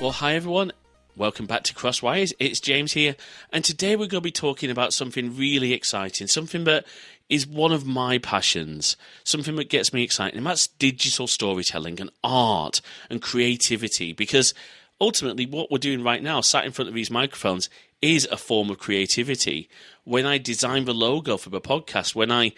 Well, hi everyone. Welcome back to Crosswires. It's James here, and today we're going to be talking about something really exciting, something that is one of my passions, something that gets me excited, and that's digital storytelling and art and creativity, because ultimately what we're doing right now, sat in front of these microphones, is a form of creativity. When I design the logo for the podcast, when I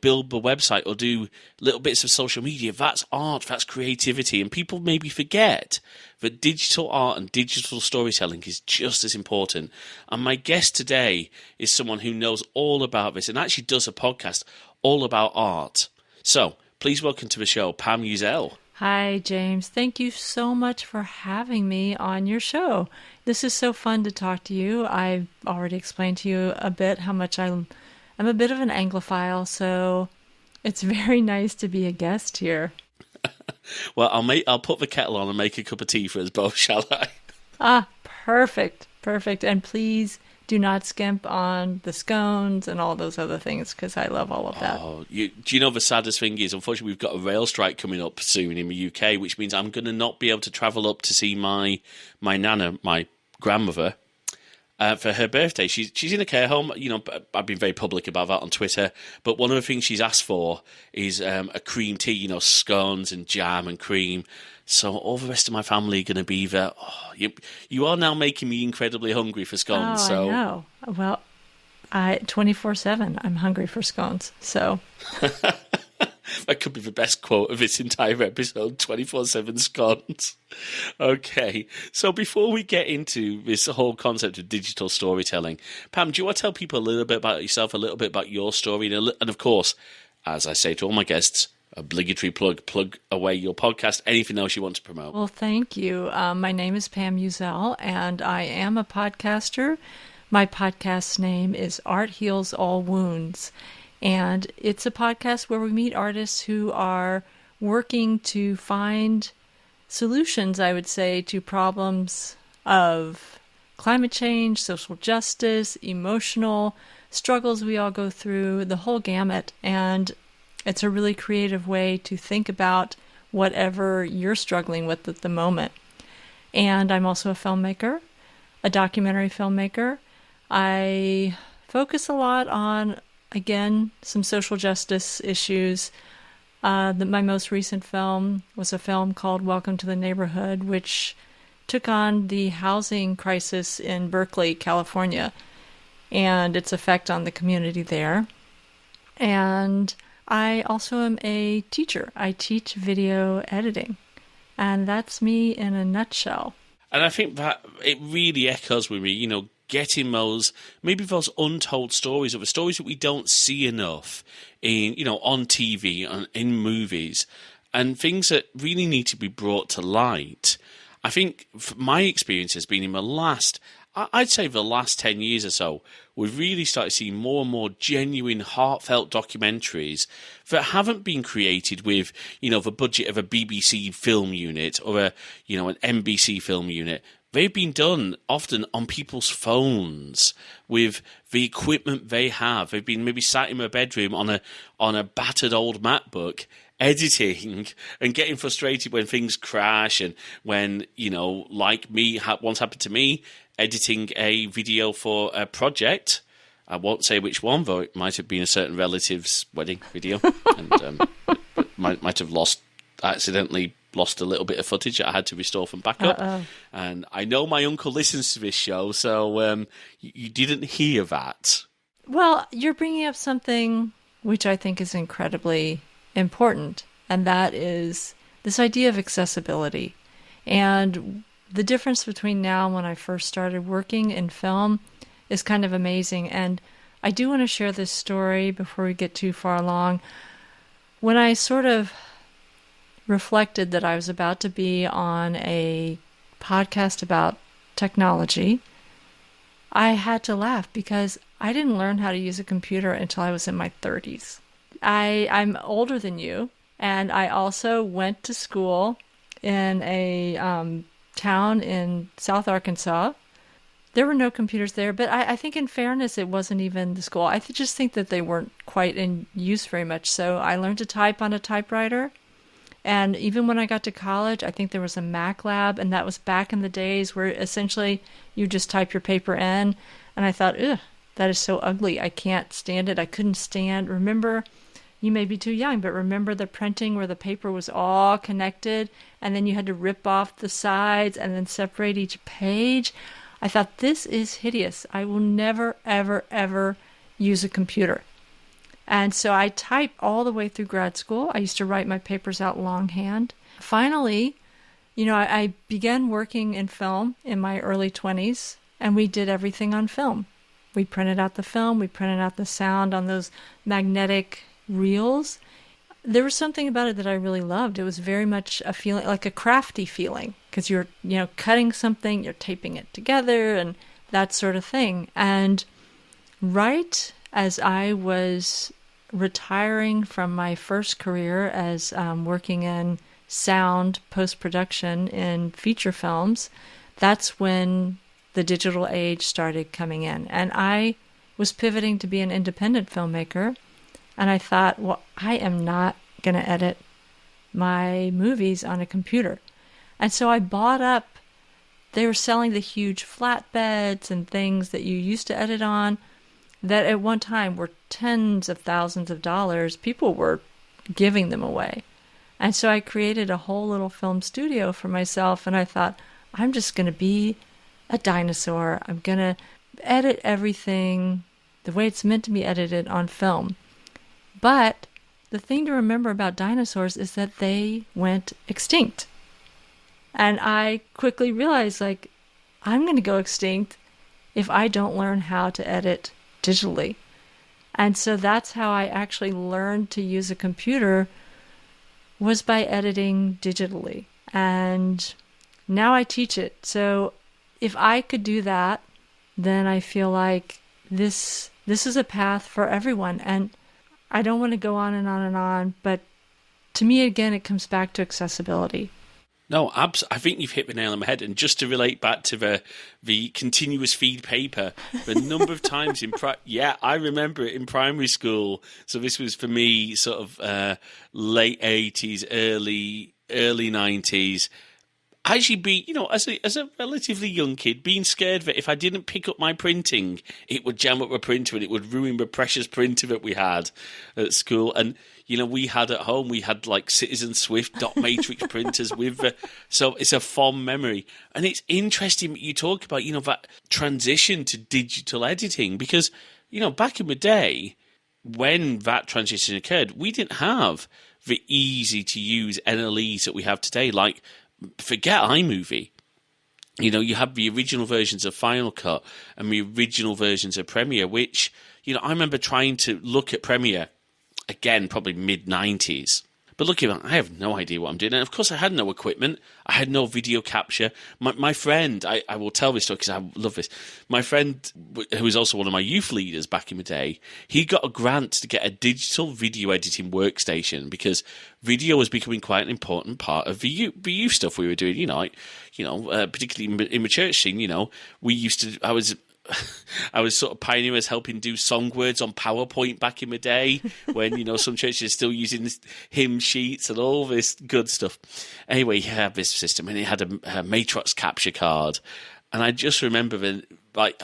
build the website or do little bits of social media, that's art, that's creativity. And people maybe forget that digital art and digital storytelling is just as important. And my guest today is someone who knows all about this and actually does a podcast all about art. So please welcome to the show, Pam Uzel. Hi, James. Thank you so much for having me on your show. This is so fun to talk to you. I've already explained to you a bit how much I'm a bit of an Anglophile, so it's very nice to be a guest here. Well, I'll put the kettle on and make a cup of tea for us both, shall I? Perfect. And please do not skimp on the scones and all those other things, because I love all of that. Do you know the saddest thing is, unfortunately, we've got a rail strike coming up soon in the UK, which means I'm going to not be able to travel up to see my nana, my grandmother, for her birthday. She's in a care home. I've been very public about that on Twitter. But one of the things she's asked for is a cream tea, scones and jam and cream. So all the rest of my family are going to be there. Oh, you are now making me incredibly hungry for scones. Oh, so. I know. Well, 24/7, I'm hungry for scones. So. That could be the best quote of this entire episode, 24/7 scones. Okay, so before we get into this whole concept of digital storytelling, Pam, do you want to tell people a little bit about yourself, a little bit about your story, and of course, as I say to all my guests, obligatory plug away your podcast, anything else you want to promote. Well, thank you. My name is Pam Uzel, and I am a podcaster. My podcast's name is Art Heals All Wounds. And it's a podcast where we meet artists who are working to find solutions, I would say, to problems of climate change, social justice, emotional struggles we all go through, the whole gamut. And it's a really creative way to think about whatever you're struggling with at the moment. And I'm also a filmmaker, a documentary filmmaker. I focus a lot on, again, some social justice issues. My most recent film was a film called Welcome to the Neighborhood, which took on the housing crisis in Berkeley, California, and its effect on the community there. And I also am a teacher. I teach video editing, and that's me in a nutshell. And I think that it really echoes with me, getting those untold stories, or the stories that we don't see enough on TV and in movies, and things that really need to be brought to light. I think my experience has been in the last 10 years or so, we've really started seeing more and more genuine, heartfelt documentaries that haven't been created with, the budget of a BBC film unit or an NBC film unit. They've been done often on people's phones with the equipment they have. They've been maybe sat in their bedroom on a battered old MacBook, editing and getting frustrated when things crash, and when, like me, once happened to me, editing a video for a project. I won't say which one, though it might have been a certain relative's wedding video, and might have accidentally lost a little bit of footage that I had to restore from backup. And I know my uncle listens to this show, so you didn't hear that. Well, you're bringing up something which I think is incredibly important, and that is this idea of accessibility. And the difference between now and when I first started working in film is kind of amazing. And I do want to share this story before we get too far along. When I sort of reflected that I was about to be on a podcast about technology, I had to laugh because I didn't learn how to use a computer until I was in my 30s. I'm older than you, and I also went to school in a town in South Arkansas. There were no computers there, but I think in fairness, it wasn't even the school. I just think that they weren't quite in use very much. So I learned to type on a typewriter, And even when I got to college, I think there was a Mac lab, and that was back in the days where essentially you just type your paper in. And I thought, ugh, that is so ugly. I can't stand it. I couldn't stand. Remember, you may be too young, but remember the printing where the paper was all connected and then you had to rip off the sides and then separate each page? I thought, this is hideous. I will never, ever, ever use a computer. And so I typed all the way through grad school. I used to write my papers out longhand. Finally, I began working in film in my early 20s, and we did everything on film. We printed out the film, we printed out the sound on those magnetic reels. There was something about it that I really loved. It was very much a feeling, like a crafty feeling, because you're, cutting something, you're taping it together and that sort of thing. And right as I was retiring from my first career as working in sound post-production in feature films, that's when the digital age started coming in. And I was pivoting to be an independent filmmaker. And I thought, well, I am not going to edit my movies on a computer. And so I bought up, they were selling the huge flatbeds and things that you used to edit on that at one time were tens of thousands of dollars. People were giving them away. And so I created a whole little film studio for myself. And I thought, I'm just going to be a dinosaur. I'm going to edit everything the way it's meant to be edited on film. But the thing to remember about dinosaurs is that they went extinct. And I quickly realized, I'm going to go extinct if I don't learn how to edit digitally. And so that's how I actually learned to use a computer, was by editing digitally. And now I teach it. So if I could do that, then I feel like this is a path for everyone. And I don't want to go on and on and on, but to me, again, it comes back to accessibility. No, I think you've hit the nail on the head. And just to relate back to the continuous feed paper, the number of times I remember it in primary school. So this was for me sort of late 80s, early 90s. Actually, as a relatively young kid, being scared that if I didn't pick up my printing, it would jam up the printer and it would ruin the precious printer that we had at school. And we had at home, we had like Citizen Swift dot matrix printers so it's a fond memory. And it's interesting that you talk about that transition to digital editing, because back in the day when that transition occurred, we didn't have the easy to use NLEs that we have today. Like, forget iMovie. You have the original versions of Final Cut and the original versions of Premiere, which, I remember trying to look at Premiere, again, probably mid-90s. But looking at it, I have no idea what I'm doing. And of course, I had no equipment. I had no video capture. My friend, I will tell this story because I love this. My friend, who was also one of my youth leaders back in the day, he got a grant to get a digital video editing workstation because video was becoming quite an important part of the youth stuff we were doing. Particularly in the church scene. We used to. I was sort of pioneers helping do song words on PowerPoint back in the day when, some churches are still using hymn sheets and all this good stuff. Anyway, he had this system and it had a Matrox capture card. And I just remember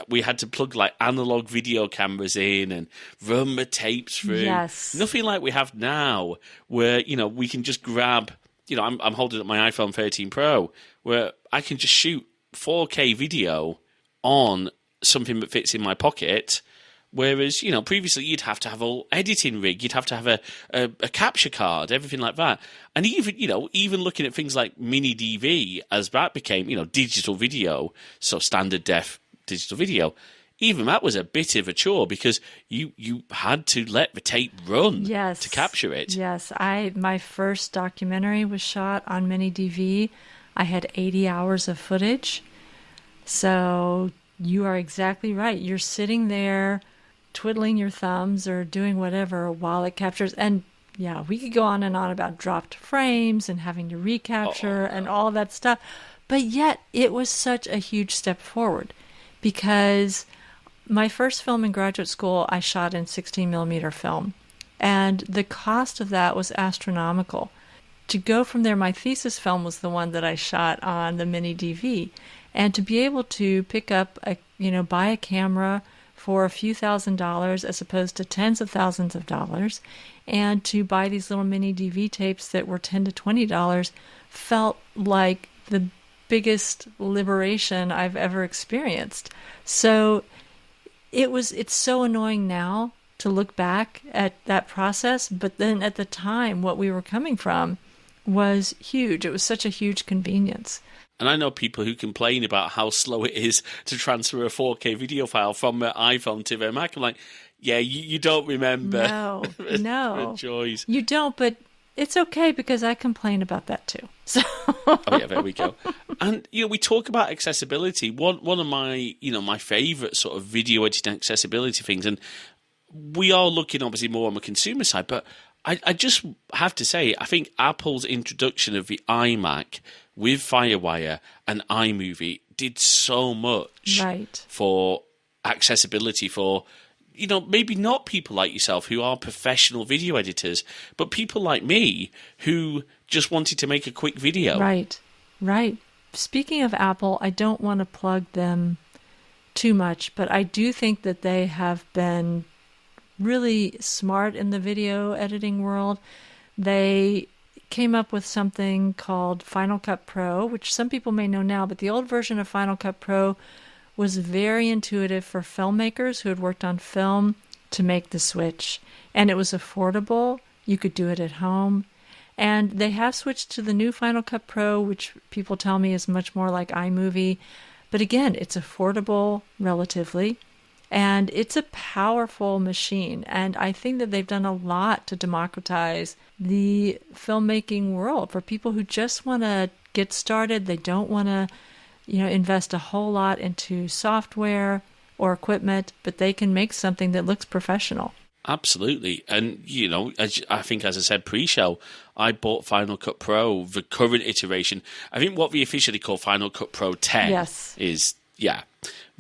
we had to plug analog video cameras in and run the tapes through. Yes. Nothing like we have now where, we can just grab, I'm holding up my iPhone 13 Pro where I can just shoot 4K video on something that fits in my pocket, whereas previously you'd have to have an editing rig, you'd have to have a capture card, everything like that. And even looking at things like mini DV, as that became digital video, so standard def digital video, even that was a bit of a chore because you had to let the tape run to capture it. Yes, my first documentary was shot on mini DV. I had 80 hours of footage, so you are exactly right. You're sitting there twiddling your thumbs or doing whatever while it captures. And yeah, we could go on and on about dropped frames and having to recapture and all of that stuff. But yet it was such a huge step forward because my first film in graduate school, I shot in 16 millimeter film. And the cost of that was astronomical. to go from there, my thesis film was the one that I shot on the mini DV. And to be able to pick up buy a camera for a few $1,000s as opposed to tens of thousands of dollars, and to buy these little mini DV tapes that were $10 to $20 felt like the biggest liberation I've ever experienced. So it's so annoying now to look back at that process, but then at the time, what we were coming from was huge. It was such a huge convenience. And I know people who complain about how slow it is to transfer a 4K video file from their iPhone to their Mac. I'm like, yeah, you don't remember. No. The joys. You don't, but it's okay because I complain about that too. So. Oh yeah, there we go. And we talk about accessibility. One of my my favorite sort of video editing accessibility things, and we are looking obviously more on the consumer side, but I just have to say, I think Apple's introduction of the iMac with FireWire and iMovie did so much for accessibility for, maybe not people like yourself who are professional video editors, but people like me who just wanted to make a quick video. Right. Speaking of Apple, I don't want to plug them too much, but I do think that they have been really smart in the video editing world. They came up with something called Final Cut Pro, which some people may know now, but the old version of Final Cut Pro was very intuitive for filmmakers who had worked on film to make the switch. And it was affordable. You could do it at home. And they have switched to the new Final Cut Pro, which people tell me is much more like iMovie. But again, it's affordable relatively. And it's a powerful machine. And I think that they've done a lot to democratize the filmmaking world for people who just want to get started. They don't want to, invest a whole lot into software or equipment, but they can make something that looks professional. Absolutely. And, I think, as I said pre-show, I bought Final Cut Pro, the current iteration. I think what we officially call Final Cut Pro 10 is,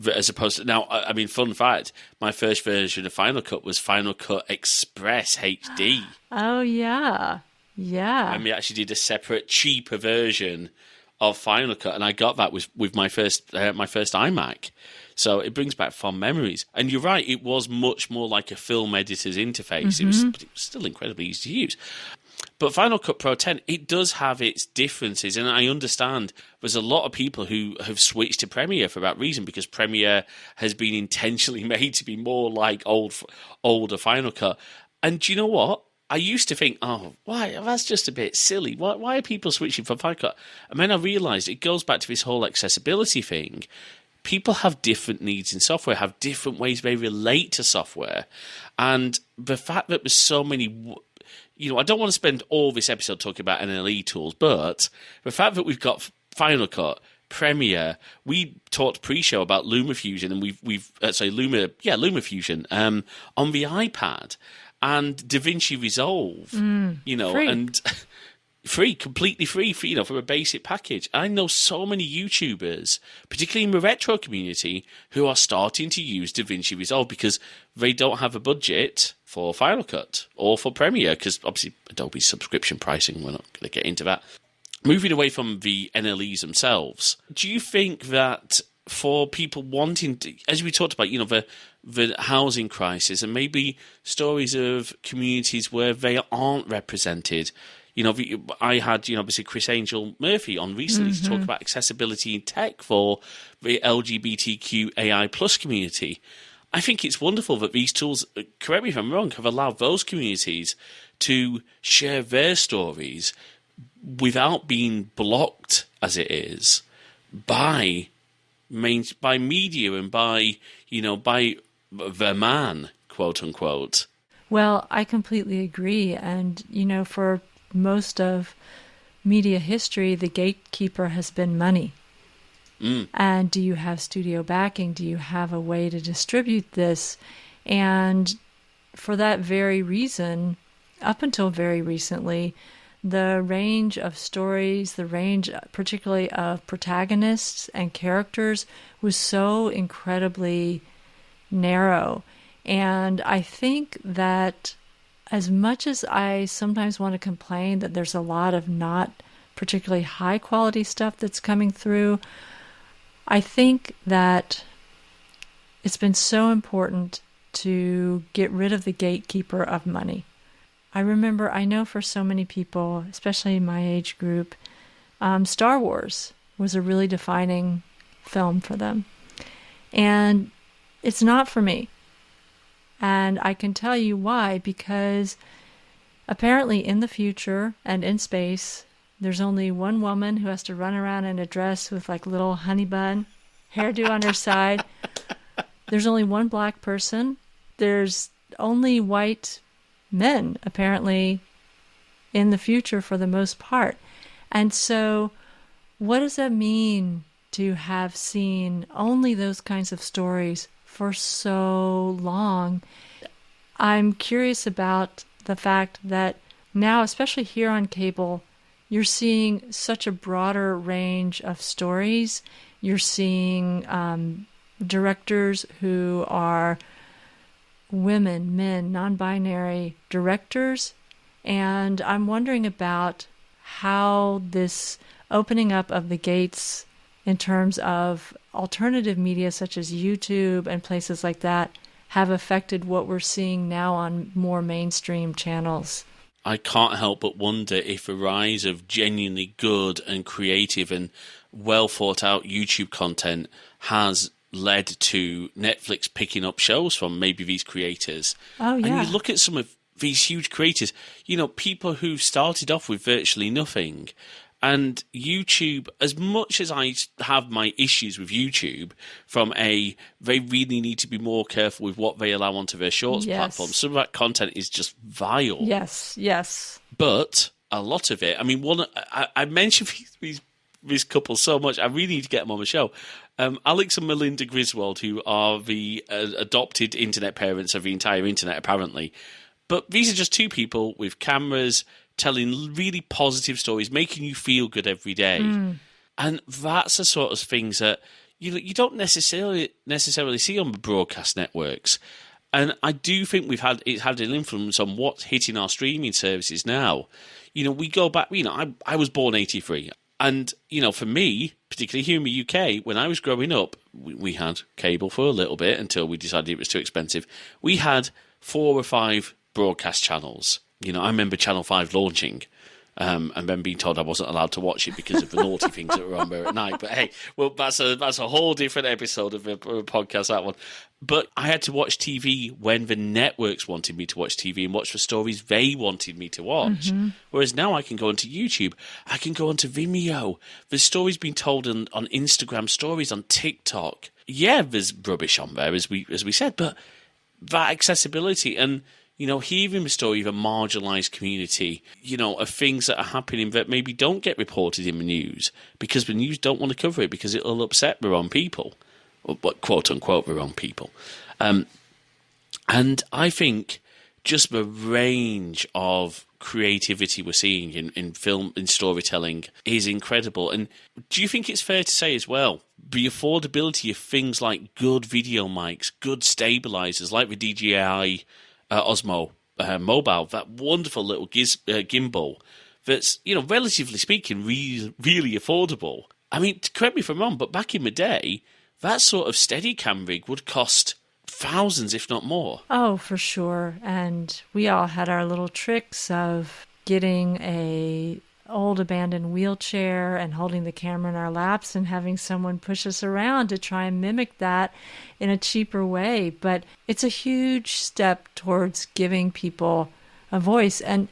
as opposed to now, I mean, fun fact, my first version of Final Cut was Final Cut Express HD. Oh, yeah. And we actually did a separate, cheaper version of Final Cut, and I got that with my first iMac. So it brings back fond memories. And you're right, it was much more like a film editor's interface. Mm-hmm. But it was still incredibly easy to use. But Final Cut Pro 10, it does have its differences, and I understand there's a lot of people who have switched to Premiere for that reason, because Premiere has been intentionally made to be more like older Final Cut. And do you know what? I used to think, why? That's just a bit silly. Why are people switching from Final Cut? And then I realised it goes back to this whole accessibility thing. People have different needs in software, have different ways they relate to software. And the fact that there's so many... I don't want to spend all this episode talking about NLE tools, but the fact that we've got Final Cut, Premiere, we talked pre-show about LumaFusion, and LumaFusion on the iPad, and DaVinci Resolve, free. And free, completely free, for a basic package. I know so many YouTubers, particularly in the retro community, who are starting to use DaVinci Resolve because they don't have a budget for Final Cut or for Premiere, because obviously Adobe subscription pricing, we're not going to get into that. Moving away from the NLEs themselves, do you think that for people wanting to, as we talked about, the housing crisis and maybe stories of communities where they aren't represented, I had, obviously Chris Angel Murphy on recently to talk about accessibility in tech for the LGBTQ AI plus community. I think it's wonderful that these tools, correct me if I'm wrong, have allowed those communities to share their stories without being blocked, as it is, by media and by the man, quote unquote. Well, I completely agree. And, for most of media history, the gatekeeper has been money. And do you have studio backing? Do you have a way to distribute this? And for that very reason, up until very recently, the range of stories, the range particularly of protagonists and characters was so incredibly narrow. And I think that as much as I sometimes want to complain that there's a lot of not particularly high quality stuff that's coming through, I think that it's been so important to get rid of the gatekeeper of money. I know for so many people, especially in my age group, Star Wars was a really defining film for them. And it's not for me. And I can tell you why, because apparently in the future and in space, there's only one woman who has to run around in a dress with like little honey bun hairdo on her side. There's only one black person. There's only white men, apparently, in the future for the most part. And so what does that mean to have seen only those kinds of stories for so long? I'm curious about the fact that now, especially here on cable, you're seeing such a broader range of stories. You're seeing directors who are women, men, non-binary directors. And I'm wondering about how this opening up of the gates in terms of alternative media such as YouTube and places like that have affected what we're seeing now on more mainstream channels. I can't help but wonder if a rise of genuinely good and creative and well thought out YouTube content has led to Netflix picking up shows from maybe these creators. Oh, yeah. And you look at some of these huge creators, people who started off with virtually nothing. And YouTube, as much as I have my issues with YouTube, they really need to be more careful with what they allow onto their shorts platform. Some of that content is just vile. Yes. But a lot of it, I mentioned these couples so much, I really need to get them on the show. Alex and Melinda Griswold, who are the adopted internet parents of the entire internet, apparently. But these are just two people with cameras telling really positive stories, making you feel good every day. And that's the sort of things that you don't necessarily see on the broadcast networks. And I do think it's had an influence on what's hitting our streaming services now. We go back, I was born 83. And, for me, particularly here in the UK, when I was growing up, we had cable for a little bit until we decided it was too expensive. We had 4 or 5 broadcast channels. I remember Channel 5 launching and then being told I wasn't allowed to watch it because of the naughty things that were on there at night. But hey, well, that's a whole different episode of a podcast, that one. But I had to watch TV when the networks wanted me to watch TV and watch the stories they wanted me to watch. Mm-hmm. Whereas now I can go onto YouTube, I can go onto Vimeo. There's stories being told on Instagram stories, on TikTok. Yeah, there's rubbish on there, as we said, but that accessibility and hearing the story of a marginalised community, of things that are happening that maybe don't get reported in the news because the news don't want to cover it because it'll upset the wrong people, or quote unquote the wrong people. And I think just the range of creativity we're seeing in film and storytelling is incredible. And do you think it's fair to say as well, the affordability of things like good video mics, good stabilizers like the DJI Osmo Mobile, that wonderful little gimbal that's, relatively speaking, really affordable. I mean, correct me if I'm wrong, but back in the day, that sort of Steadicam rig would cost thousands, if not more. Oh, for sure. And we all had our little tricks of getting a old abandoned wheelchair and holding the camera in our laps and having someone push us around to try and mimic that in a cheaper way. But it's a huge step towards giving people a voice. And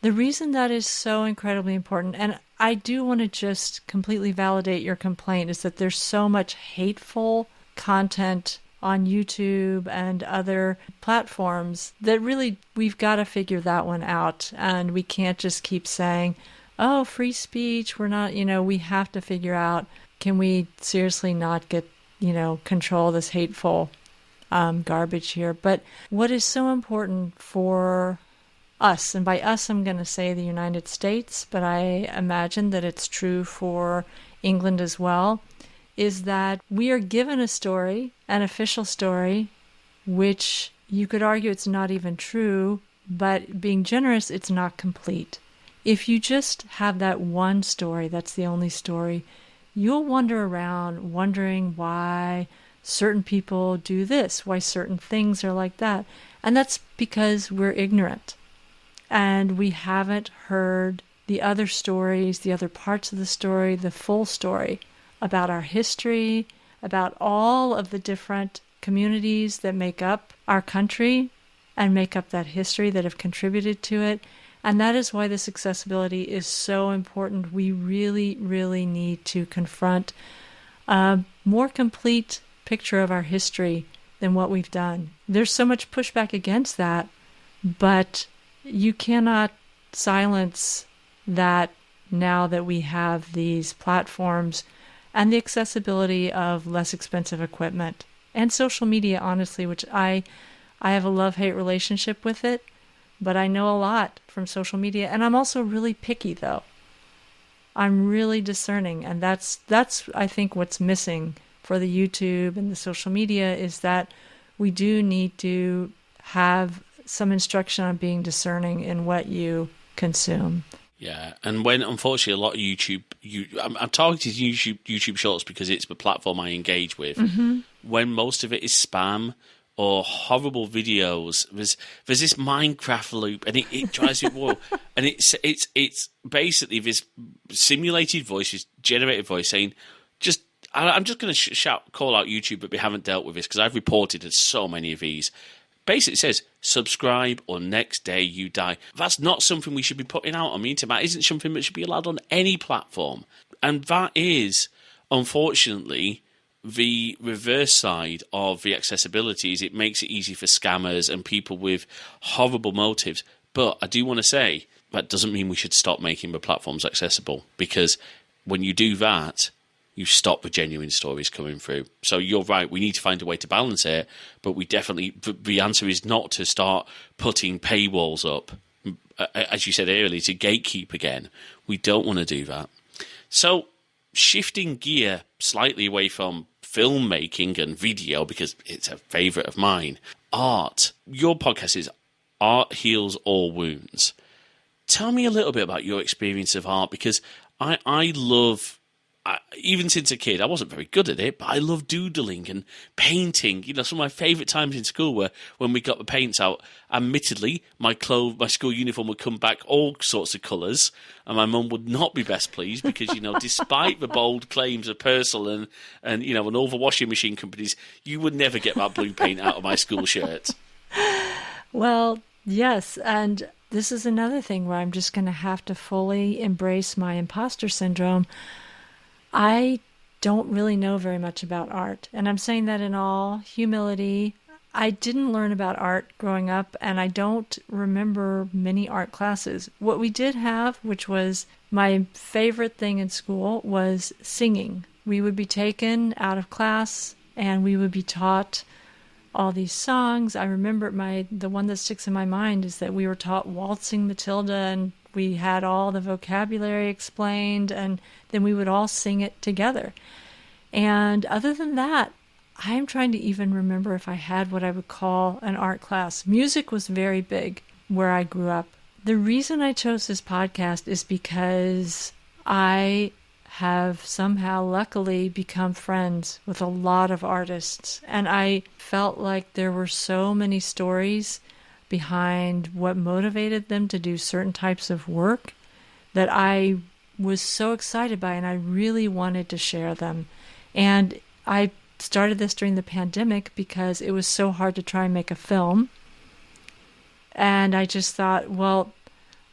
the reason that is so incredibly important, and I do want to just completely validate your complaint, is that there's so much hateful content on YouTube and other platforms that really we've got to figure that one out. And we can't just keep saying, oh, free speech, we're not, we have to figure out, can we seriously not get, control this hateful garbage here? But what is so important for us, and by us I'm going to say the United States, but I imagine that it's true for England as well, is that we are given a story, an official story, which you could argue it's not even true, but being generous, it's not complete. If you just have that one story, that's the only story, you'll wander around wondering why certain people do this, why certain things are like that. And that's because we're ignorant and we haven't heard the other stories, the other parts of the story, the full story about our history, about all of the different communities that make up our country and make up that history that have contributed to it. And that is why this accessibility is so important. We really, really need to confront a more complete picture of our history than what we've done. There's so much pushback against that, but you cannot silence that now that we have these platforms and the accessibility of less expensive equipment and social media, honestly, which I have a love-hate relationship with it, but I know a lot from social media. And I'm also really picky, though. I'm really discerning, and that's I think what's missing for the YouTube and the social media is that we do need to have some instruction on being discerning in what you consume. Yeah, and when unfortunately a lot of I'm targeting YouTube Shorts because it's the platform I engage with. Mm-hmm. When most of it is spam or horrible videos, there's this Minecraft loop, and it drives me wild. And it's basically this simulated voice, this generated voice saying, I'm just going to call out YouTube, but we haven't dealt with this because I've reported so many of these. Basically, it says, subscribe or next day you die. That's not something we should be putting out on the internet. That isn't something that should be allowed on any platform. And that is, unfortunately, the reverse side of the accessibility is it makes it easy for scammers and people with horrible motives. But I do want to say, that doesn't mean we should stop making the platforms accessible, because when you do that, you stop the genuine stories coming through. So you're right, we need to find a way to balance it, but the answer is not to start putting paywalls up, as you said earlier, to gatekeep again. We don't want to do that. So shifting gear slightly away from filmmaking and video, because it's a favourite of mine, art. Your podcast is Art Heals All Wounds. Tell me a little bit about your experience of art, because I love... even since a kid, I wasn't very good at it, but I love doodling and painting. You know, some of my favourite times in school were when we got the paints out. Admittedly, my school uniform would come back all sorts of colours, and my mum would not be best pleased because, you know, despite the bold claims of Persil and you know, and all the washing machine companies, you would never get that blue paint out of my school shirt. Well, yes, and this is another thing where I'm just going to have to fully embrace my imposter syndrome. I don't really know very much about art, and I'm saying that in all humility. I didn't learn about art growing up, and I don't remember many art classes. What we did have, which was my favorite thing in school, was singing. We would be taken out of class, and we would be taught all these songs. I remember the one that sticks in my mind is that we were taught Waltzing Matilda, and we had all the vocabulary explained, and then we would all sing it together. And other than that, I'm trying to even remember if I had what I would call an art class. Music was very big where I grew up. The reason I chose this podcast is because I have somehow luckily become friends with a lot of artists, and I felt like there were so many stories behind what motivated them to do certain types of work that I was so excited by, and I really wanted to share them. And I started this during the pandemic because it was so hard to try and make a film. And I just thought, well,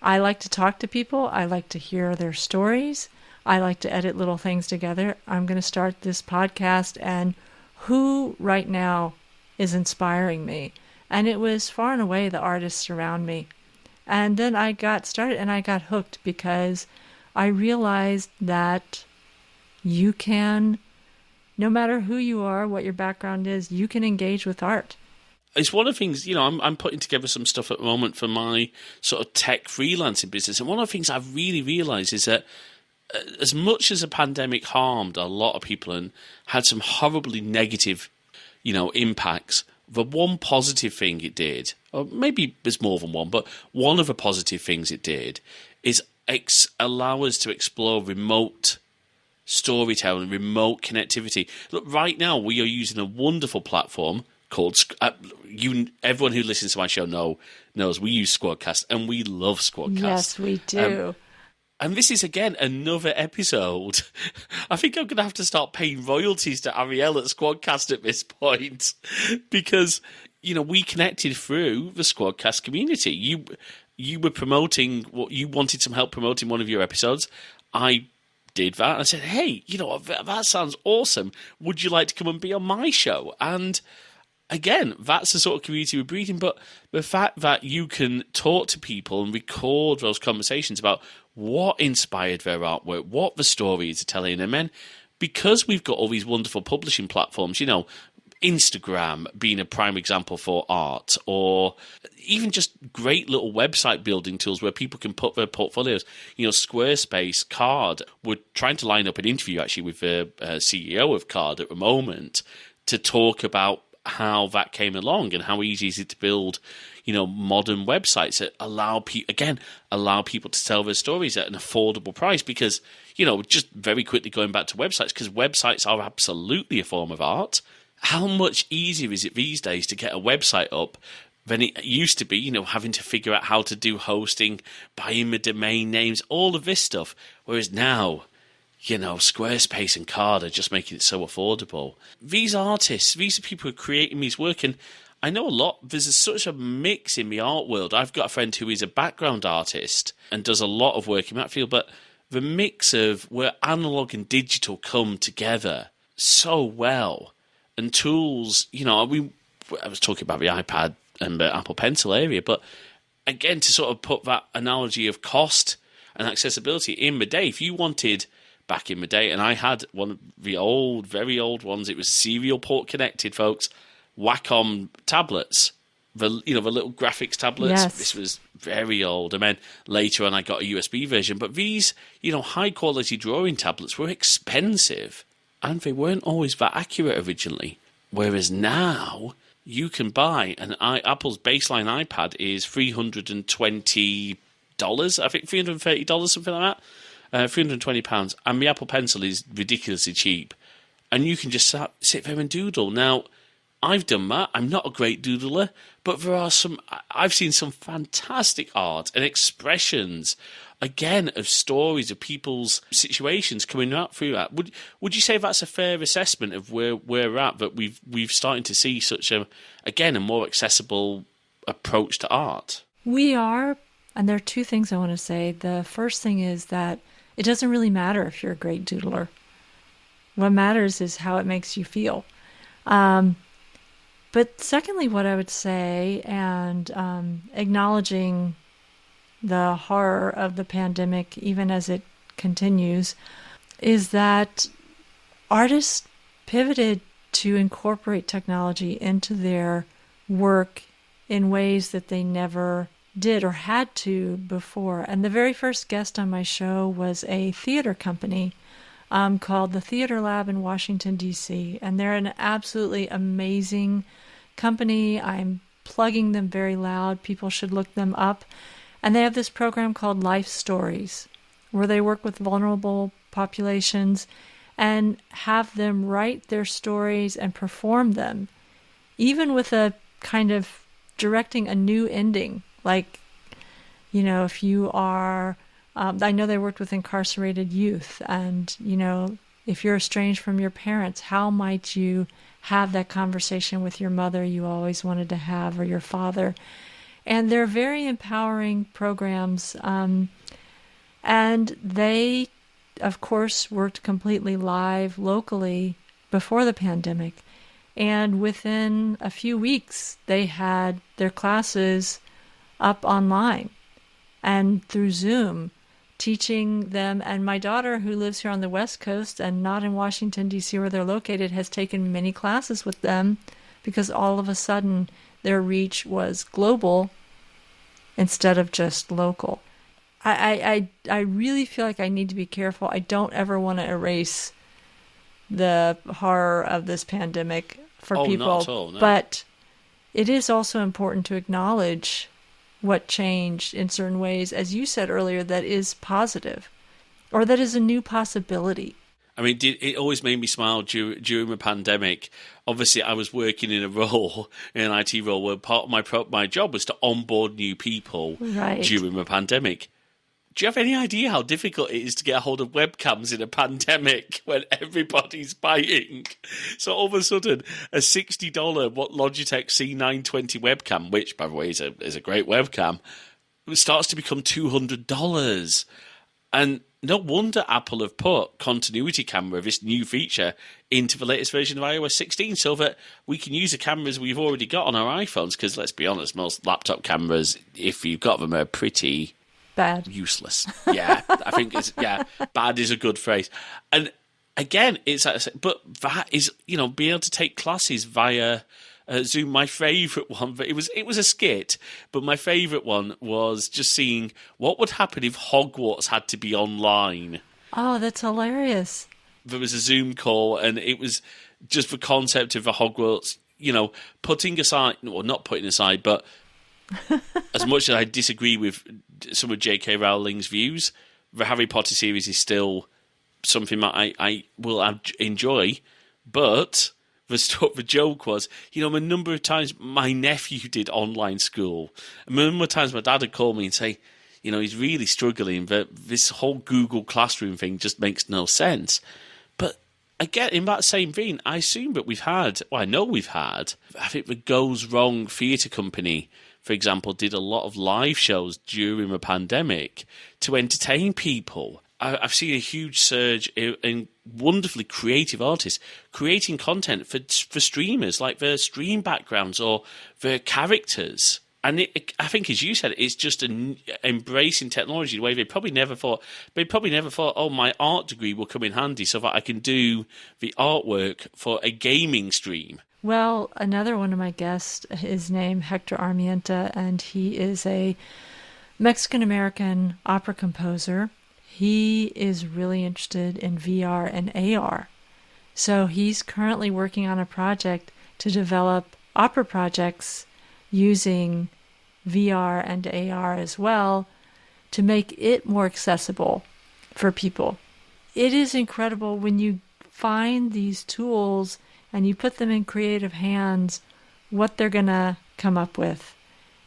I like to talk to people. I like to hear their stories. I like to edit little things together. I'm going to start this podcast, and who right now is inspiring me? And it was far and away the artists around me. And then I got started and I got hooked because I realized that you can, no matter who you are, what your background is, you can engage with art. It's one of the things, you know, I'm putting together some stuff at the moment for my sort of tech freelancing business. And one of the things I've really realized is that as much as the pandemic harmed a lot of people and had some horribly negative, you know, impacts, the one positive thing it did, or maybe there's more than one, but one of the positive things it did is allow us to explore remote storytelling, remote connectivity. Look, right now we are using a wonderful platform called everyone who listens to my show knows we use Squadcast, and we love Squadcast. Yes, we do. And this is, again, another episode. I think I'm going to have to start paying royalties to Ariel at Squadcast at this point. Because, we connected through the Squadcast community. You were promoting, you wanted some help promoting one of your episodes. I did that. I said, hey, that sounds awesome. Would you like to come and be on my show? And again, that's the sort of community we're breeding. But the fact that you can talk to people and record those conversations about what inspired their artwork, what the stories are telling, and then because we've got all these wonderful publishing platforms, Instagram being a prime example for art, or even just great little website building tools where people can put their portfolios. Squarespace, Card. We're trying to line up an interview actually with the CEO of Card at the moment to talk about how that came along and how easy is it to build, modern websites that allow people to tell their stories at an affordable price. Because, just very quickly going back to websites, because websites are absolutely a form of art. How much easier is it these days to get a website up than it used to be, having to figure out how to do hosting, buying the domain names, all of this stuff. Whereas now, Squarespace and Card are just making it so affordable. These artists, these are people who are creating these work, and I know there's such a mix in the art world. I've got a friend who is a background artist and does a lot of work in that field, but the mix of where analog and digital come together so well, and tools, I was talking about the iPad and the Apple Pencil area, but again, to sort of put that analogy of cost and accessibility in the day, if you wanted back in the day, and I had one of the very old ones, it was serial port connected, folks, Wacom tablets, the little graphics tablets. Yes. This was very old, and then later on I got a USB version. But these, high quality drawing tablets were expensive, and they weren't always that accurate originally. Whereas now you can buy Apple's baseline iPad is $320, I think $330, something like that. £320, and the Apple Pencil is ridiculously cheap, and you can just sit there and doodle. Now, I've done that. I'm not a great doodler, but I've seen some fantastic art and expressions, again, of stories of people's situations coming out through that. Would you say that's a fair assessment of where we're at, that we've starting to see such a more accessible approach to art? We are, and there are two things I want to say. The first thing is that it doesn't really matter if you're a great doodler. What matters is how it makes you feel. But secondly, what I would say, and acknowledging the horror of the pandemic, even as it continues, is that artists pivoted to incorporate technology into their work in ways that they never did or had to before. And the very first guest on my show was a theater company called the Theater Lab in Washington, D.C. And they're an absolutely amazing company. I'm plugging them very loud. People should look them up. And they have this program called Life Stories, where they work with vulnerable populations and have them write their stories and perform them, even with a kind of directing a new ending. Like, if you are, I know they worked with incarcerated youth, and, if you're estranged from your parents, how might you have that conversation with your mother you always wanted to have, or your father? And they're very empowering programs. And they, of course, worked completely live locally before the pandemic. And within a few weeks, they had their classes up online and through Zoom, teaching them. And my daughter, who lives here on the West Coast and not in Washington, D.C., where they're located, has taken many classes with them because all of a sudden their reach was global instead of just local. I really feel like I need to be careful. I don't ever want to erase the horror of this pandemic for people. Not at all, no. But it is also important to acknowledge what changed in certain ways, as you said earlier, that is positive or that is a new possibility. I mean, it always made me smile during the pandemic. Obviously, I was working in a role, in an IT role, where part of my job was to onboard new people Right. during the pandemic. Do you have any idea how difficult it is to get a hold of webcams in a pandemic when everybody's buying? So all of a sudden, a $60 Logitech C920 webcam, which, by the way, is a great webcam, starts to become $200. And no wonder Apple have put continuity camera, this new feature, into the latest version of iOS 16 so that we can use the cameras we've already got on our iPhones. Because let's be honest, most laptop cameras, if you've got them, are pretty bad, useless. Yeah, I think bad is a good phrase. And again, but that is, being able to take classes via Zoom. My favourite one, but it was a skit, but my favourite one was just seeing what would happen if Hogwarts had to be online. Oh, that's hilarious. There was a Zoom call, and it was just the concept of the Hogwarts, putting aside, or not putting aside, but as much as I disagree with some of J.K. Rowling's views, the Harry Potter series is still something that I will enjoy, but the joke was, a number of times my nephew did online school. A number of times my dad would call me and say, he's really struggling, but this whole Google Classroom thing just makes no sense. But again, in that same vein, I assume that I think the Goes Wrong Theatre Company, for example, did a lot of live shows during the pandemic to entertain people. I've seen a huge surge in wonderfully creative artists creating content for streamers, like their stream backgrounds or their characters. And I think, as you said, it's just embracing technology the way they probably never thought. They probably never thought, oh, my art degree will come in handy so that I can do the artwork for a gaming stream. Well, another one of my guests is named Hector Armienta, and he is a Mexican-American opera composer. He is really interested in VR and AR. So he's currently working on a project to develop opera projects using VR and AR as well to make it more accessible for people. It is incredible when you find these tools and you put them in creative hands, what they're going to come up with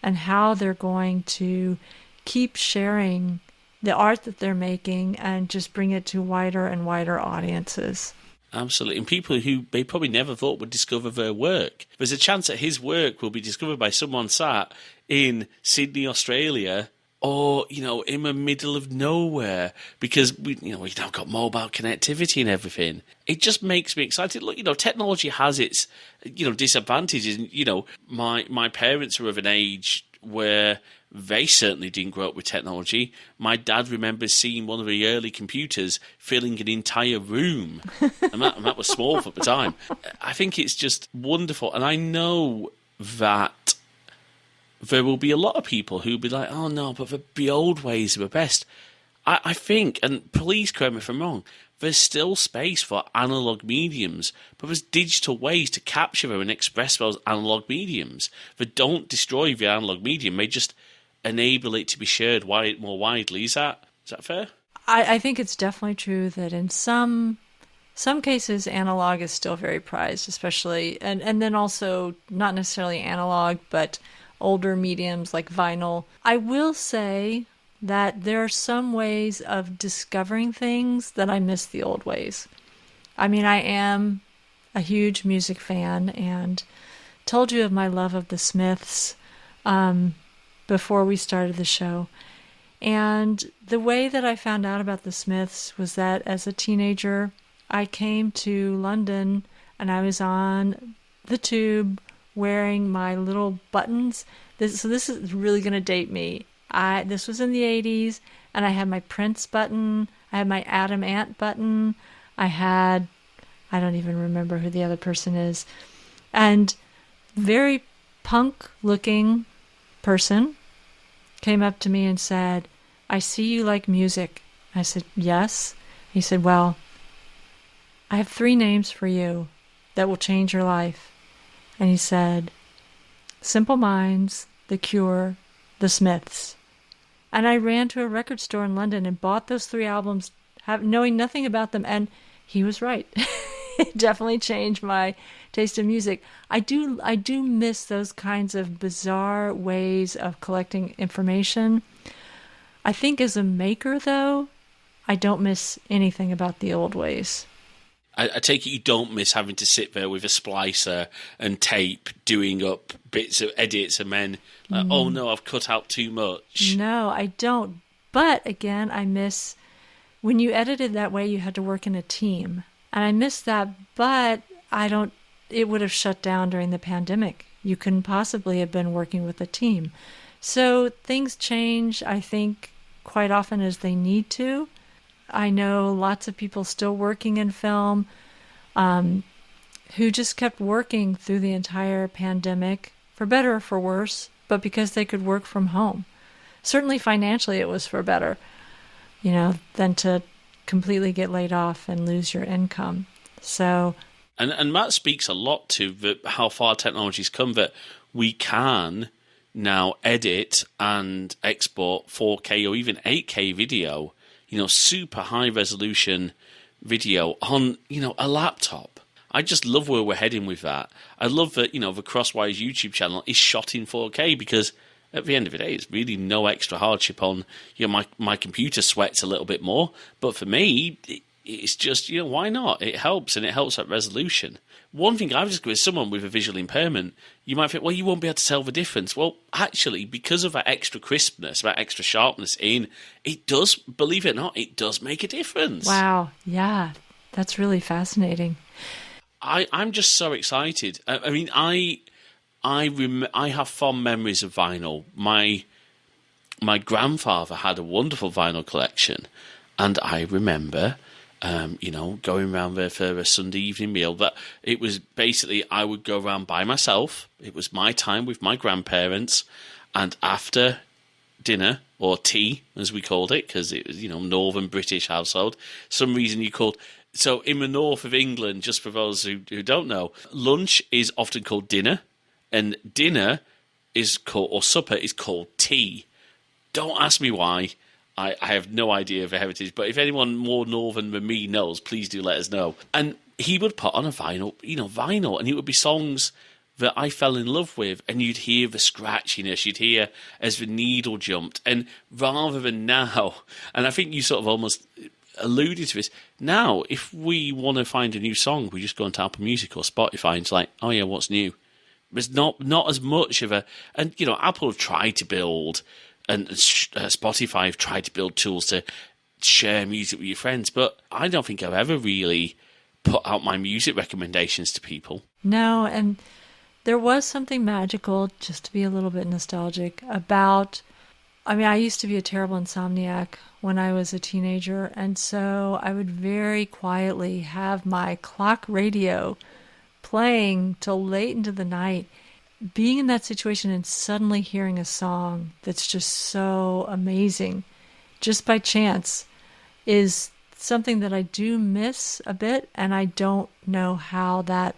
and how they're going to keep sharing the art that they're making and just bring it to wider and wider audiences. Absolutely. And people who they probably never thought would discover their work. There's a chance that his work will be discovered by someone sat in Sydney, Australia, or, in the middle of nowhere, because we've now got mobile connectivity and everything. It just makes me excited. Look, technology has its, disadvantages. My parents are of an age where they certainly didn't grow up with technology. My dad remembers seeing one of the early computers filling an entire room, and that was small for the time. I think it's just wonderful, and I know that there will be a lot of people who will be like, oh no, but the old ways are the best. I think, and please correct me if I'm wrong, there's still space for analog mediums, but there's digital ways to capture them and express those analog mediums that don't destroy the analog medium. They just enable it to be shared more widely. Is that fair? I think it's definitely true that in some cases analog is still very prized, especially, and then also not necessarily analog, but older mediums like vinyl. I will say that there are some ways of discovering things that I miss the old ways. I mean, I am a huge music fan and told you of my love of the Smiths before we started the show. And the way that I found out about the Smiths was that as a teenager, I came to London and I was on the tube wearing my little buttons. This is really going to date me. This was in the 80s, and I had my Prince button. I had my Adam Ant button. I don't even remember who the other person is. And very punk-looking person came up to me and said, I see you like music. I said, yes. He said, well, I have 3 names for you that will change your life. And he said, Simple Minds, The Cure, The Smiths. And I ran to a record store in London and bought those 3 albums, knowing nothing about them. And he was right. It definitely changed my taste in music. I do miss those kinds of bizarre ways of collecting information. I think as a maker, though, I don't miss anything about the old ways. I take it you don't miss having to sit there with a splicer and tape, doing up bits of edits, and then, oh no, I've cut out too much. No, I don't. But again, I miss when you edited that way, you had to work in a team. And I miss that, but it would have shut down during the pandemic. You couldn't possibly have been working with a team. So things change, I think, quite often as they need to. I know lots of people still working in film who just kept working through the entire pandemic, for better or for worse, but because they could work from home. Certainly financially it was for better, than to completely get laid off and lose your income. So, and that speaks a lot to how far technology's come, that we can now edit and export 4K or even 8K video, super high resolution video on, a laptop. I just love where we're heading with that. I love that, the Crosswires YouTube channel is shot in 4K because at the end of the day, it's really no extra hardship on, my computer sweats a little bit more. But for me, it's just, why not? It helps, and it helps at resolution. One thing I've discovered is someone with a visual impairment, you might think, well, you won't be able to tell the difference. Well, actually, because of that extra crispness, that extra sharpness it does, believe it or not, it does make a difference. Wow. Yeah, that's really fascinating. I'm just so excited. I mean, I have fond memories of vinyl. My grandfather had a wonderful vinyl collection, and I remember, going around there for a Sunday evening meal. That it was basically I would go around by myself. It was my time with my grandparents, and after dinner, or tea as we called it, because it was Northern British household. Some reason you called. So in the north of England, just for those who don't know, lunch is often called dinner. And dinner is called, or supper is called tea. Don't ask me why. I have no idea of the heritage, but if anyone more northern than me knows, please do let us know. And he would put on a vinyl, and it would be songs that I fell in love with, and you'd hear the scratchiness, you'd hear as the needle jumped. And rather than now, and I think you sort of almost alluded to this, now if we want to find a new song, we just go onto Apple Music or Spotify, and it's like, oh yeah, what's new? There's not as much of a... And, Apple have tried to build, and Spotify have tried to build tools to share music with your friends, but I don't think I've ever really put out my music recommendations to people. No, and there was something magical, just to be a little bit nostalgic, about... I mean, I used to be a terrible insomniac when I was a teenager, and so I would very quietly have my clock radio playing till late into the night. Being in that situation and suddenly hearing a song that's just so amazing, just by chance, is something that I do miss a bit, and I don't know how that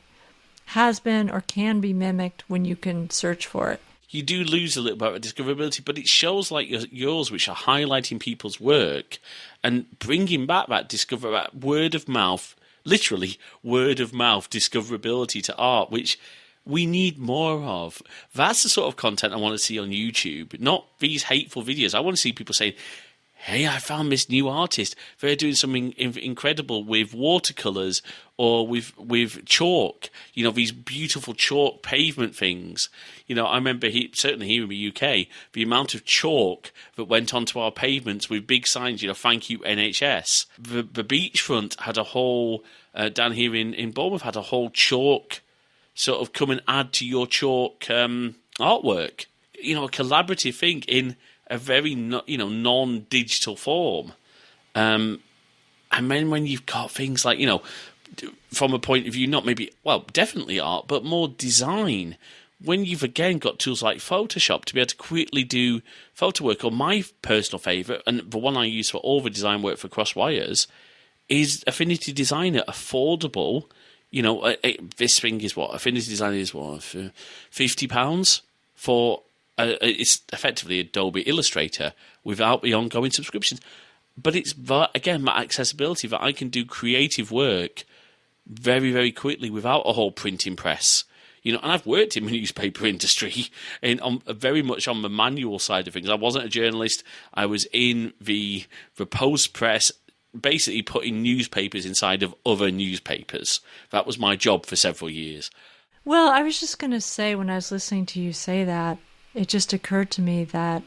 has been or can be mimicked when you can search for it. You do lose a little bit of discoverability, but it shows like yours, which are highlighting people's work and bringing back that word of mouth, literally word of mouth discoverability to art, which we need more of. That's the sort of content I want to see on YouTube, not these hateful videos. I want to see people saying, hey, I found this new artist. They're doing something incredible with watercolours or with chalk, these beautiful chalk pavement things. I remember certainly here in the UK, the amount of chalk that went onto our pavements with big signs, thank you NHS. The beachfront had a whole, down here in Bournemouth, had a whole chalk sort of come and add to your chalk artwork. A collaborative thing in a very non-digital form, and then when you've got things like from a point of view, not maybe definitely art, but more design. When you've again got tools like Photoshop to be able to quickly do photo work, or my personal favourite, and the one I use for all the design work for Crosswires, is Affinity Designer. Affordable. This thing is what Affinity Designer is. What, £50? for it's effectively Adobe Illustrator without the ongoing subscriptions. But it's, again, my accessibility, that I can do creative work very, very quickly without a whole printing press. And I've worked in the newspaper industry and very much on the manual side of things. I wasn't a journalist. I was in the post press, basically putting newspapers inside of other newspapers. That was my job for several years. Well, I was just going to say, when I was listening to you say that, it just occurred to me that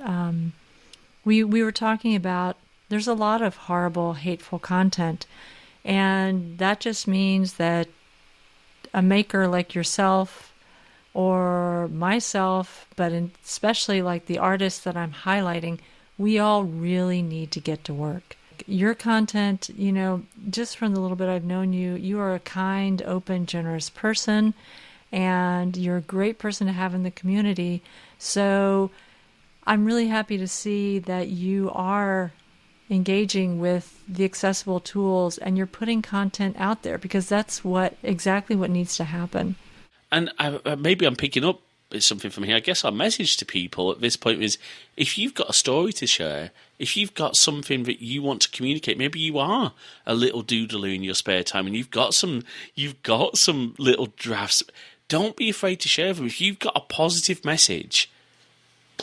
we were talking about there's a lot of horrible, hateful content. And that just means that a maker like yourself or myself, but especially like the artists that I'm highlighting, we all really need to get to work. Your content, just from the little bit I've known you, you are a kind, open, generous person, and you're a great person to have in the community. So I'm really happy to see that you are engaging with the accessible tools and you're putting content out there, because that's exactly what needs to happen. And maybe I'm picking up something from here. I guess our message to people at this point is, if you've got a story to share, if you've got something that you want to communicate, maybe you are a little doodler in your spare time and you've got some little drafts, don't be afraid to share them. If you've got a positive message,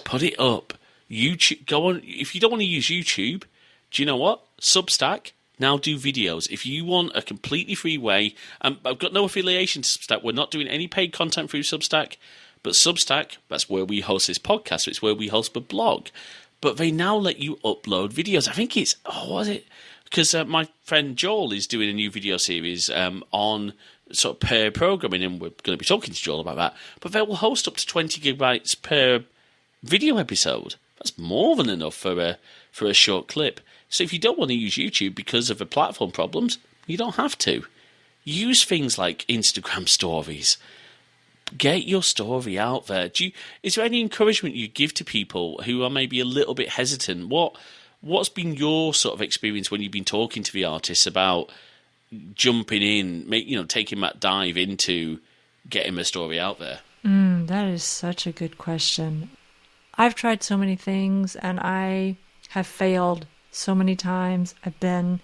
put it up. YouTube, go on. If you don't want to use YouTube, do you know what? Substack now do videos. If you want a completely free way, I've got no affiliation to Substack. We're not doing any paid content through Substack, but Substack, that's where we host this podcast. So it's where we host the blog. But they now let you upload videos. I think it's, because my friend Joel is doing a new video series on sort of pair programming, and we're going to be talking to Joel about that. But they will host up to 20 gigabytes per video episode. That's more than enough for a short clip. So if you don't want to use YouTube because of the platform problems, you don't have to. Use things like Instagram stories. Get your story out there. Is there any encouragement you give to people who are maybe a little bit hesitant? What's been your sort of experience when you've been talking to the artists about jumping in, taking that dive into getting the story out there? That is such a good question. I've tried so many things and I have failed so many times. I've been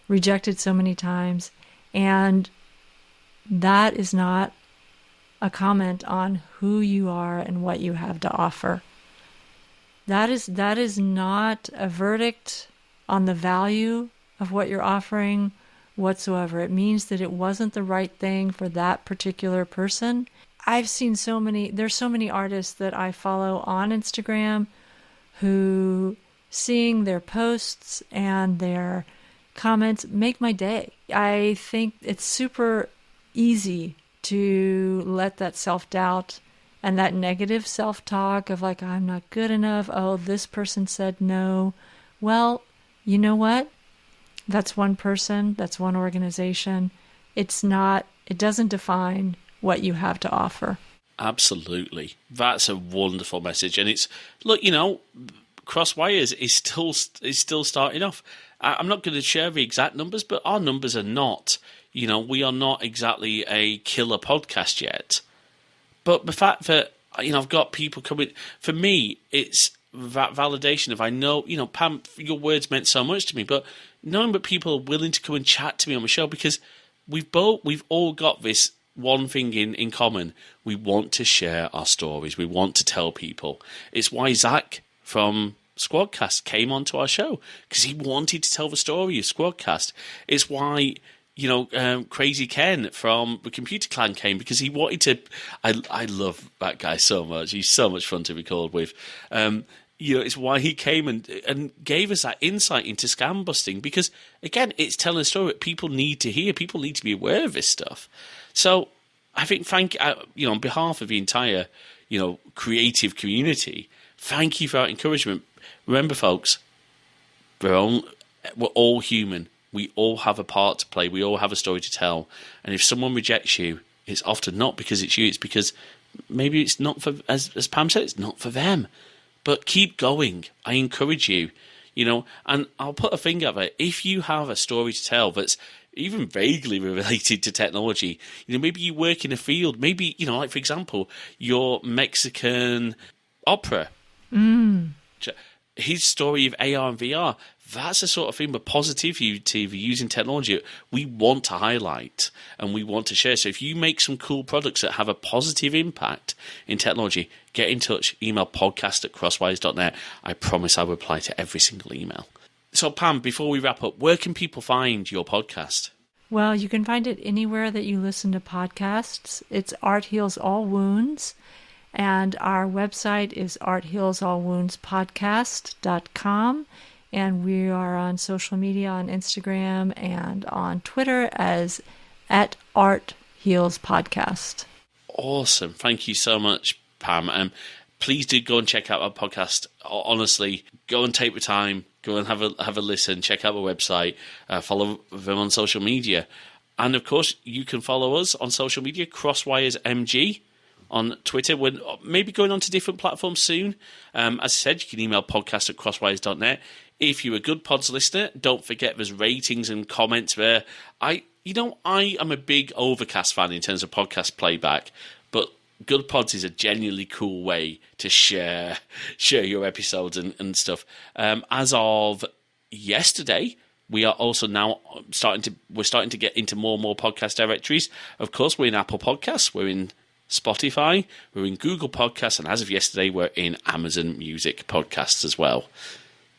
rejected so many times. And that is not a comment on who you are and what you have to offer. That is not a verdict on the value of what you're offering whatsoever. It means that it wasn't the right thing for that particular person. I've seen there's so many artists that I follow on Instagram who, seeing their posts and their comments, make my day. I think it's super easy to let that self-doubt and that negative self-talk of like, I'm not good enough. Oh, this person said no. Well, you know what? That's one person. That's one organization. It doesn't define what you have to offer. Absolutely. That's a wonderful message. And it's, look, Crosswires is still starting off. I'm not going to share the exact numbers, but our numbers are not, we are not exactly a killer podcast yet. But the fact that, I've got people coming, for me, it's that validation of, I know, Pam, your words meant so much to me, but knowing that people are willing to come and chat to me on the show, because we've all got this one thing in common. We want to share our stories. We want to tell people. It's why Zach from Squadcast came onto our show, because he wanted to tell the story of Squadcast. It's why Crazy Ken from the Computer Clan came, because he wanted to. I love that guy so much. He's so much fun to record with. It's why he came and gave us that insight into scam busting, because again, it's telling a story that people need to hear. People need to be aware of this stuff. So I think on behalf of the entire creative community, thank you for that encouragement. Remember, folks, we're all human. We all have a part to play. We all have a story to tell. And if someone rejects you, it's often not because it's you. It's because maybe it's not for, as Pam said, it's not for them. But keep going. I encourage you, and I'll put a finger out there. If you have a story to tell that's even vaguely related to technology. Maybe you work in a field, maybe, like for example, your Mexican opera. His story of AR and VR, that's the sort of thing with positivity using technology we want to highlight and we want to share. So if you make some cool products that have a positive impact in technology, get in touch, email podcast@crosswires.net. I promise I will reply to every single email. So Pam, before we wrap up, where can people find your podcast? Well, you can find it anywhere that you listen to podcasts. It's Art Heals All Wounds. And our website is arthealsallwoundspodcast.com. And we are on social media on Instagram and on Twitter as @ArtHealsPodcast. Awesome. Thank you so much, Pam. Please do go and check out our podcast. Honestly, go and take the time. Go and have a listen. Check out our website. Follow them on social media. And, of course, you can follow us on social media, CrosswiresMG. On Twitter. We're maybe going on to different platforms soon. As I said, you can email podcast@crosswires.net. If you're a Good Pods listener, don't forget there's ratings and comments there. I am a big Overcast fan in terms of podcast playback, but Good Pods is a genuinely cool way to share your episodes and stuff. As of yesterday, we are also now starting to get into more and more podcast directories. Of course, we're in Apple Podcasts, we're in Spotify, we're in Google Podcasts, and as of yesterday, we're in Amazon Music Podcasts as well.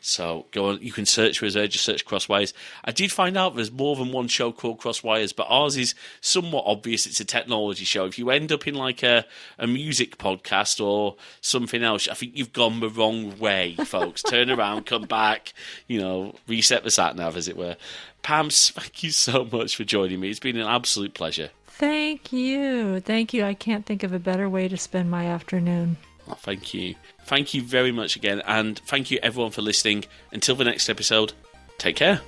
So go on, you can search for us there, just search Crosswires. I did find out there's more than one show called Crosswires, but ours is somewhat obvious. It's a technology show. If you end up in like a music podcast or something else, I think you've gone the wrong way, folks. Turn around, come back, reset the sat nav, as it were. Pam, thank you so much for joining me. It's been an absolute pleasure. Thank you. I can't think of a better way to spend my afternoon. Oh, thank you. Thank you very much again, and thank you everyone for listening. Until the next episode, take care.